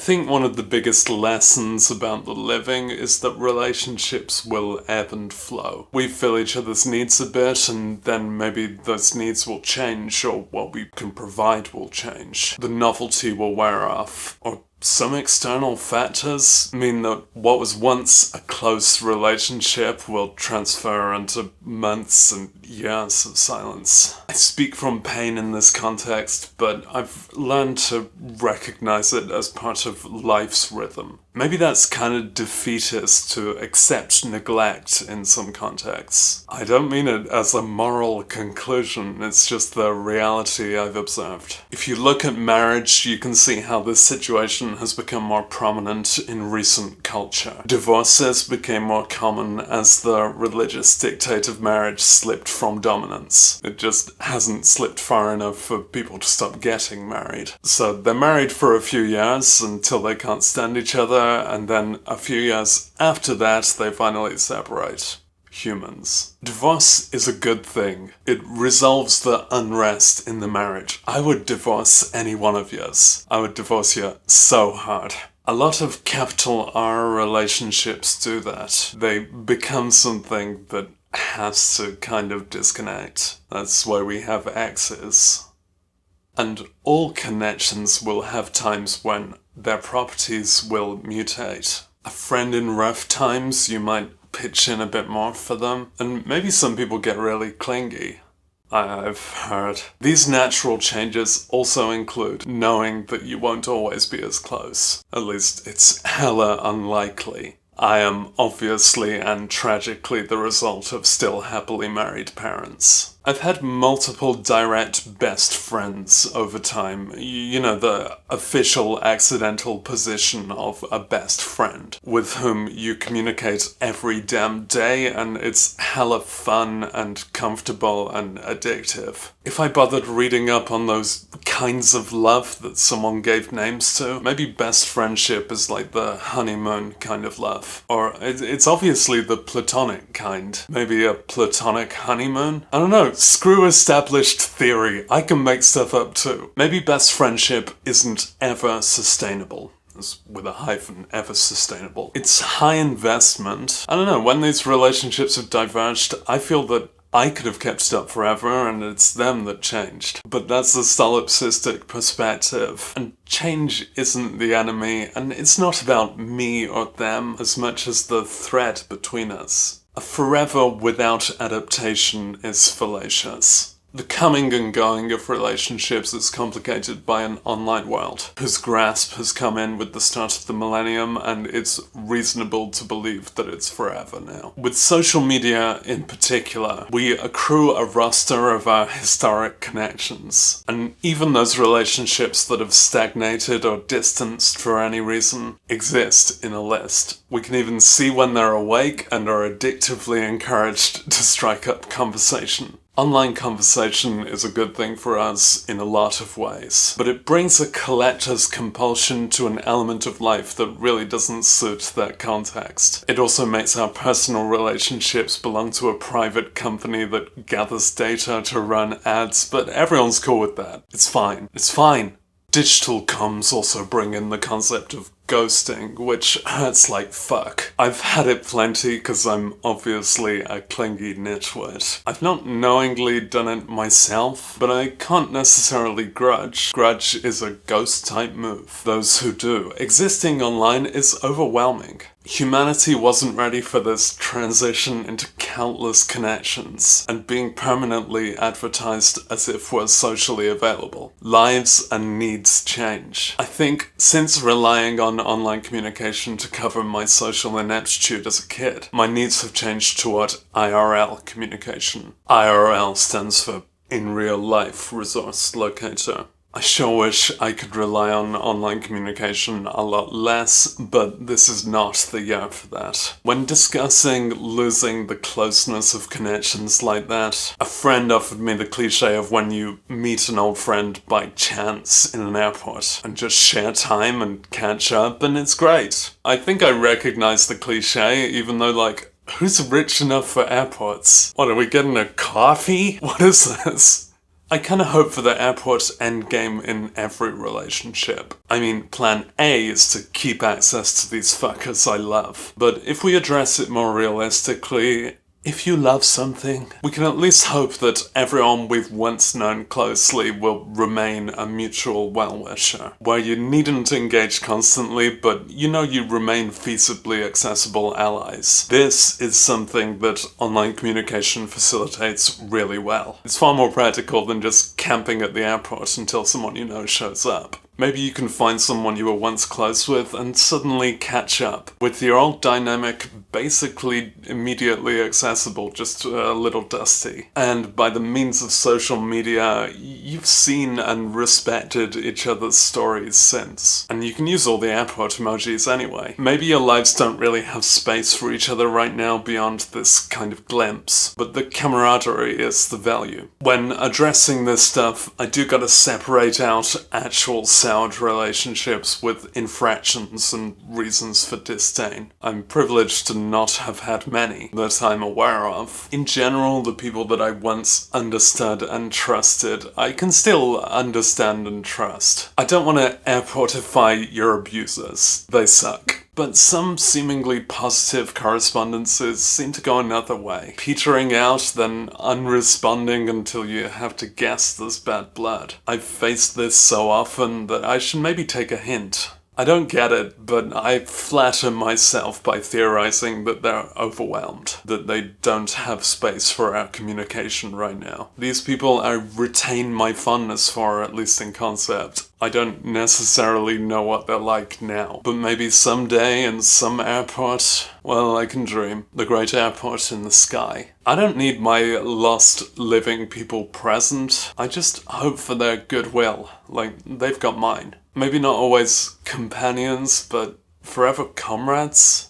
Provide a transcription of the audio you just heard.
think one of the biggest lessons about the living is that relationships will ebb and flow. We fill each other's needs a bit, and then maybe those needs will change, or what we can provide will change. The novelty will wear off, or some external factors mean that what was once a close relationship will transfer into months and years of silence. I speak from pain in this context, but I've learned to recognize it as part of life's rhythm. Maybe that's kind of defeatist to accept neglect in some contexts. I don't mean it as a moral conclusion, it's just the reality I've observed. If you look at marriage, you can see how this situation has become more prominent in recent culture. Divorces became more common as the religious dictate of marriage slipped from dominance. It just hasn't slipped far enough for people to stop getting married. So they're married for a few years until they can't stand each other, and then a few years after that they finally separate. Humans. Divorce is a good thing. It resolves the unrest in the marriage. I would divorce any one of yous. I would divorce you so hard. A lot of capital R relationships do that. They become something that has to kind of disconnect. That's why we have exes. And all connections will have times when their properties will mutate. A friend in rough times, you might pitch in a bit more for them, and maybe some people get really clingy. I've heard. These natural changes also include knowing that you won't always be as close. At least it's hella unlikely. I am obviously and tragically the result of still happily married parents. I've had multiple direct best friends over time. You know, the official accidental position of a best friend with whom you communicate every damn day, and it's hella fun and comfortable and addictive. If I bothered reading up on those kinds of love that someone gave names to, maybe best friendship is like the honeymoon kind of love. Or it's obviously the platonic kind. Maybe a platonic honeymoon? I don't know. Screw established theory. I can make stuff up too. Maybe best friendship isn't ever sustainable. With a hyphen, ever sustainable. It's high investment. I don't know, when these relationships have diverged, I feel that I could have kept it up forever and it's them that changed. But that's the solipsistic perspective. And change isn't the enemy, and it's not about me or them as much as the thread between us. A forever without adaptation is fallacious. The coming and going of relationships is complicated by an online world whose grasp has come in with the start of the millennium, and it's reasonable to believe that it's forever now. With social media in particular, we accrue a roster of our historic connections, and even those relationships that have stagnated or distanced for any reason exist in a list. We can even see when they're awake and are addictively encouraged to strike up conversation. Online conversation is a good thing for us in a lot of ways, but it brings a collector's compulsion to an element of life that really doesn't suit that context. It also makes our personal relationships belong to a private company that gathers data to run ads, but everyone's cool with that. It's fine. It's fine. Digital comms also bring in the concept of ghosting, which hurts like fuck. I've had it plenty because I'm obviously a clingy nitwit. I've not knowingly done it myself, but I can't necessarily grudge. Grudge is a ghost type move. Those who do. Existing online is overwhelming. Humanity wasn't ready for this transition into countless connections and being permanently advertised as if we're socially available. Lives and needs change. I think since relying on online communication to cover my social ineptitude as a kid, my needs have changed toward IRL communication. IRL stands for In Real Life Resource Locator. I sure wish I could rely on online communication a lot less, but this is not the year for that. When discussing losing the closeness of connections like that, a friend offered me the cliche of when you meet an old friend by chance in an airport and just share time and catch up, and it's great. I think I recognize the cliche, even though, like, who's rich enough for airports? What, are we getting a coffee? What is this? I kinda hope for the airport endgame in every relationship. I mean, plan A is to keep access to these fuckers I love. But if we address it more realistically, if you love something, we can at least hope that everyone we've once known closely will remain a mutual well-wisher, where you needn't engage constantly, but you know you remain feasibly accessible allies. This is something that online communication facilitates really well. It's far more practical than just camping at the airport until someone you know shows up. Maybe you can find someone you were once close with and suddenly catch up, with your old dynamic basically immediately accessible, just a little dusty. And by the means of social media, you've seen and respected each other's stories since. And you can use all the airport emojis anyway. Maybe your lives don't really have space for each other right now beyond this kind of glimpse, but the camaraderie is the value. When addressing this stuff, I do gotta separate out actual soured relationships with infractions and reasons for disdain. I'm privileged to not have had many that I'm aware of. In general, the people that I once understood and trusted, I can still understand and trust. I don't want to airportify your abusers. They suck. But some seemingly positive correspondences seem to go another way, petering out, then unresponding until you have to guess there's bad blood. I've faced this so often that I should maybe take a hint. I don't get it, but I flatter myself by theorizing that they're overwhelmed, that they don't have space for our communication right now. These people I retain my fondness for, at least in concept. I don't necessarily know what they're like now, but maybe someday in some airport, well, I can dream. The great airport in the sky. I don't need my lost living people present. I just hope for their goodwill, like they've got mine. Maybe not always companions, but forever comrades?